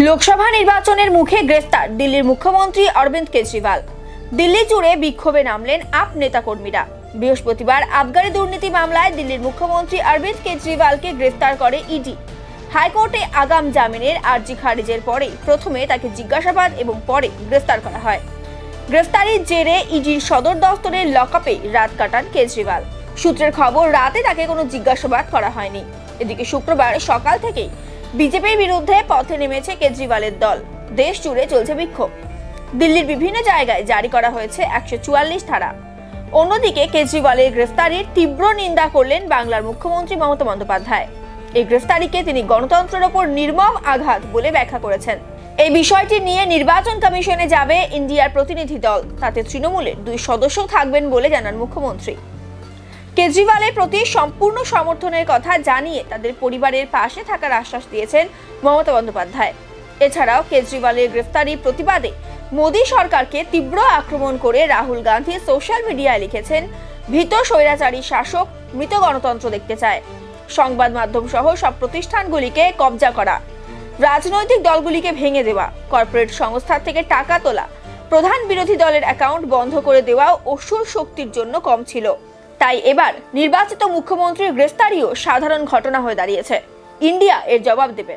লোকসভা নির্বাচনের মুখে গ্রেফতার দিল্লির মুখ্যমন্ত্রী অরবিন্দ কেজরিওয়াল। দিল্লি জুড়ে বিক্ষোভে নামলেন আপ নেতাকর্মীরা। বৃহস্পতিবার আবগারি দুর্নীতি মামলায় দিল্লির মুখ্যমন্ত্রী অরবিন্দ কেজরিওয়ালকে গ্রেফতার করে ইডি। হাইকোর্টে আগাম জামিনের আর্জি খারিজের পরে প্রথমে তাকে জিজ্ঞাসাবাদ এবং পরে গ্রেফতার করা হয়। গ্রেফতারির জেরে ইডির সদর দফতরের লকআপে রাত কাটান কেজরিওয়াল। সূত্রের খবর, রাতে তাকে কোনো জিজ্ঞাসাবাদ করা হয়নি। এদিকে শুক্রবার সকাল থেকেই বিজেপির বিরুদ্ধে পথে নেমেছে কেজরিওয়ালের দল। দেশ জুড়ে চলছে বিক্ষোভ। দিল্লির বিভিন্ন জায়গায় জারি করা হয়েছে 144 ধারা। অন্যদিকে কেজরিওয়ালের গ্রেফতারির তীব্র নিন্দা করলেন বাংলার মুখ্যমন্ত্রী মমতা বন্দ্যোপাধ্যায়। এই গ্রেফতারিকে তিনি গণতন্ত্রের ওপর নির্মম আঘাত বলে ব্যাখ্যা করেছেন। এই বিষয়টি নিয়ে নির্বাচন কমিশনে যাবে ইন্ডিয়ার প্রতিনিধি দল। তাতে তৃণমূলের 2 সদস্য থাকবেন বলে জানান মুখ্যমন্ত্রী। কেজরিওয়ালের প্রতি সম্পূর্ণ সমর্থনের কথা জানিয়ে তাদের পরিবারের পাশে থাকার আশ্বাস দিয়েছেন মমতা বন্দ্যোপাধ্যায়। এছাড়াও কেজরিওয়ালের গ্রেফতারির প্রতিবাদে মোদী সরকারকে তীব্র আক্রমণ করে রাহুল গান্ধী সোশ্যাল মিডিয়ায় লিখেছেন, ভীত স্বৈরাচারী শাসক মৃত গণতন্ত্র দেখতে চায়। সংবাদ মাধ্যম সহ সব প্রতিষ্ঠানগুলিকে কবজা করা, রাজনৈতিক দলগুলিকে ভেঙে দেওয়া, কর্পোরেট সংস্থা থেকে টাকা তোলা, প্রধান বিরোধী দলের অ্যাকাউন্ট বন্ধ করে দেওয়াও অসুর শক্তির জন্য কম ছিল। তাই এবার নির্বাচিত মুখ্যমন্ত্রীর গ্রেফতারিও সাধারণ ঘটনা হয়ে দাঁড়িয়েছে। ইন্ডিয়া এর জবাব দেবে।